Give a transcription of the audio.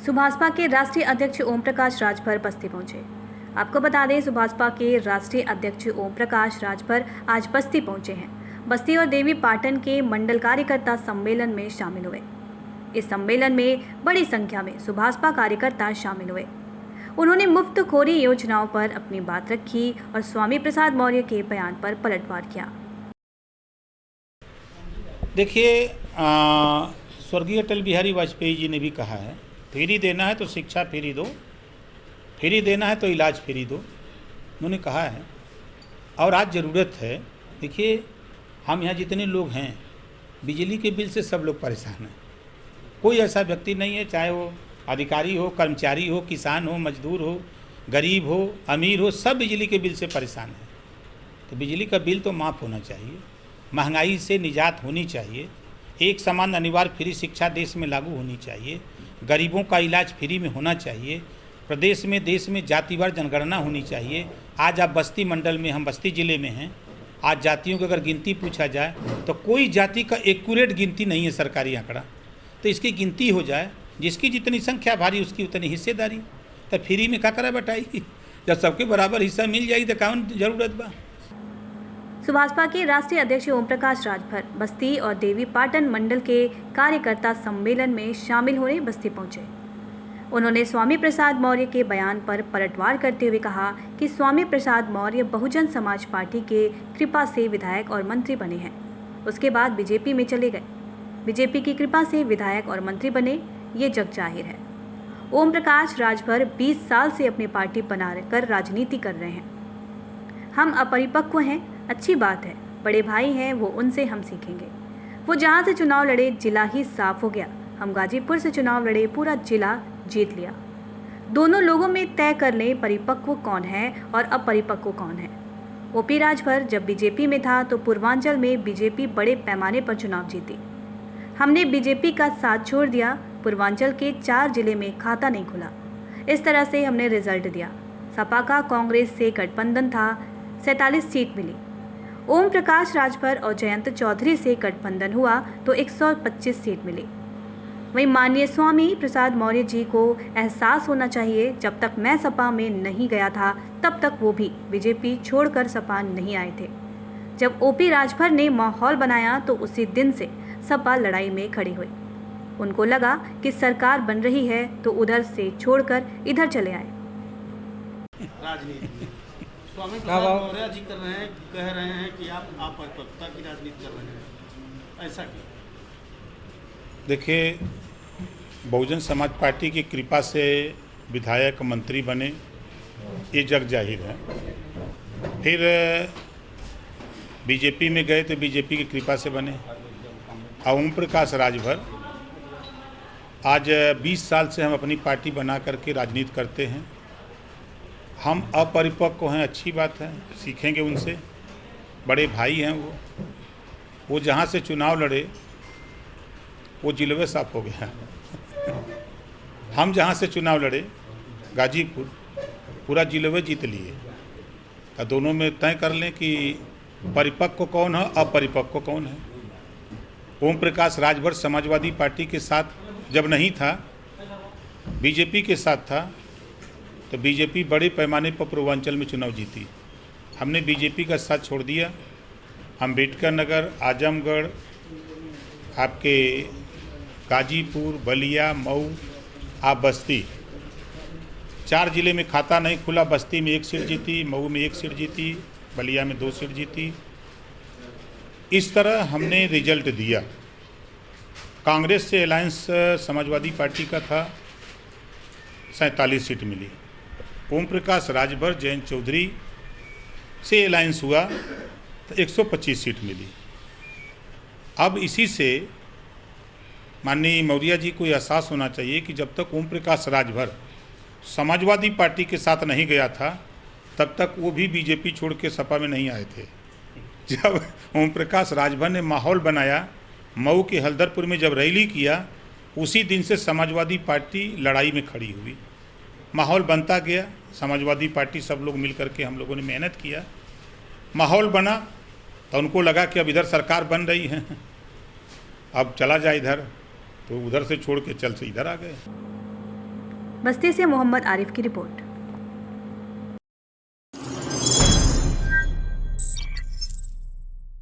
सुभाषपा के राष्ट्रीय अध्यक्ष ओम प्रकाश राजभर बस्ती पहुंचे। आपको बता दें, सुभाषपा के राष्ट्रीय अध्यक्ष ओम प्रकाश राजभर आज बस्ती पहुंचे हैं। बस्ती और देवी पाटन के मंडल कार्यकर्ता सम्मेलन में शामिल हुए। इस सम्मेलन में बड़ी संख्या में सुभाषपा कार्यकर्ता शामिल हुए। उन्होंने मुफ्तखोरी योजनाओं पर अपनी बात रखी और स्वामी प्रसाद मौर्य के बयान पर पलटवार किया। देखिए, स्वर्गीय अटल बिहारी वाजपेयी जी ने भी कहा है, फ्री देना है तो शिक्षा फ्री दो, फ्री देना है तो इलाज फ्री दो। उन्होंने कहा है और आज ज़रूरत है। देखिए, हम यहाँ जितने लोग हैं, बिजली के बिल से सब लोग परेशान हैं। कोई ऐसा व्यक्ति नहीं है, चाहे वो अधिकारी हो, कर्मचारी हो, किसान हो, मजदूर हो, गरीब हो, अमीर हो, सब बिजली के बिल से परेशान हैं। तो बिजली का बिल तो माफ़ होना चाहिए, महंगाई से निजात होनी चाहिए, एक समान अनिवार्य फ्री शिक्षा देश में लागू होनी चाहिए, गरीबों का इलाज फ्री में होना चाहिए, प्रदेश में देश में जातिवार जनगणना होनी चाहिए। आज आप बस्ती मंडल में, हम बस्ती ज़िले में हैं, आज जातियों की अगर गिनती पूछा जाए तो कोई जाति का एक्यूरेट गिनती नहीं है सरकारी आंकड़ा। तो इसकी गिनती हो जाए, जिसकी जितनी संख्या भारी उसकी उतनी हिस्सेदारी। तो फ्री में क्या करा बटाई, जब सबके बराबर हिस्सा मिल जाएगी तो कौन जरूरत बा। सुभाषपा के राष्ट्रीय अध्यक्ष ओम प्रकाश राजभर बस्ती और देवी पाटन मंडल के कार्यकर्ता सम्मेलन में शामिल होने बस्ती पहुंचे। उन्होंने स्वामी प्रसाद मौर्य के बयान पर पलटवार करते हुए कहा कि स्वामी प्रसाद मौर्य बहुजन समाज पार्टी के कृपा से विधायक और मंत्री बने हैं। उसके बाद बीजेपी में चले गए। बीजेपी की कृपा से विधायक और मंत्री बने, ये जग जाहिर है। ओम प्रकाश राजभर 20 साल से अपनी पार्टी बनाकर राजनीति कर रहे हैं। हम अपरिपक्व हैं, अच्छी बात है, बड़े भाई हैं वो, उनसे हम सीखेंगे। वो जहाँ से चुनाव लड़े जिला ही साफ हो गया। हम गाजीपुर से चुनाव लड़े, पूरा जिला जीत लिया। दोनों लोगों में तय कर लें परिपक्व कौन है और अपरिपक्व कौन है। ओपी राजभर जब बीजेपी में था तो पूर्वांचल में बीजेपी बड़े पैमाने पर चुनाव जीती। हमने बीजेपी का साथ छोड़ दिया, पूर्वांचल के 4 जिले में खाता नहीं खुला। इस तरह से हमने रिजल्ट दिया। सपा का कांग्रेस से गठबंधन था, 47 सीट मिली। ओम प्रकाश राजभर और जयंत चौधरी से गठबंधन हुआ तो 125 सीट मिली। वहीं माननीय स्वामी प्रसाद मौर्य जी को एहसास होना चाहिए, जब तक मैं सपा में नहीं गया था तब तक वो भी बीजेपी छोड़कर सपा नहीं आए थे। जब ओपी राजभर ने माहौल बनाया तो उसी दिन से सपा लड़ाई में खड़ी हुई। उनको लगा कि सरकार बन रही है तो उधर से छोड़कर इधर चले आए। राजनीति स्वामी प्रसाद मौर्य जी कर रहे हैं, कह रहे हैं कि आप अपरिपक्वता की राजनीति कर रहे हैं, ऐसा क्यों? देखिए, बहुजन समाज पार्टी की कृपा से विधायक मंत्री बने, ये जग जाहिर है। फिर बीजेपी में गए तो बीजेपी की कृपा से बने। ओम प्रकाश राजभर आज 20 साल से हम अपनी पार्टी बना करके राजनीति करते हैं। हम अपरिपक्व हैं, अच्छी बात है, सीखेंगे उनसे, बड़े भाई हैं वो जहाँ से चुनाव लड़े वो जिलवे साफ हो गया। हम जहाँ से चुनाव लड़े गाजीपुर, पूरा जिलवे जीत लिए। तो दोनों में तय कर लें कि परिपक्व कौन है, अपरिपक्व कौन है। ओम प्रकाश राजभर समाजवादी पार्टी के साथ जब नहीं था, बीजेपी के साथ था, तो बीजेपी बड़े पैमाने पर पूर्वांचल में चुनाव जीती। हमने बीजेपी का साथ छोड़ दिया। अम्बेडकर नगर, आजमगढ़, आपके गाजीपुर, बलिया, मऊ, आप बस्ती, 4 जिले में खाता नहीं खुला। बस्ती में 1 सीट जीती, मऊ में 1 सीट जीती, बलिया में 2 सीट जीती। इस तरह हमने रिजल्ट दिया। कांग्रेस से अलायंस समाजवादी पार्टी का था, 47 सीट मिली। ओम प्रकाश राजभर जयंत चौधरी से अलायंस हुआ तो 125 सीट मिली। अब इसी से माननीय मौर्य जी को एहसास होना चाहिए कि जब तक ओम प्रकाश राजभर समाजवादी पार्टी के साथ नहीं गया था तब तक वो भी बीजेपी छोड़ के सपा में नहीं आए थे। जब ओम प्रकाश राजभर ने माहौल बनाया, मऊ के हल्दरपुर में जब रैली किया, उसी दिन से समाजवादी पार्टी लड़ाई में खड़ी हुई। माहौल बनता गया, समाजवादी पार्टी सब लोग मिल करके हम लोगों ने मेहनत किया, माहौल बना तो उनको लगा कि अब इधर सरकार बन रही है, अब चला जाए इधर, तो उधर से छोड़ के चल से इधर आ गए। बस्ती से मोहम्मद आरिफ की रिपोर्ट।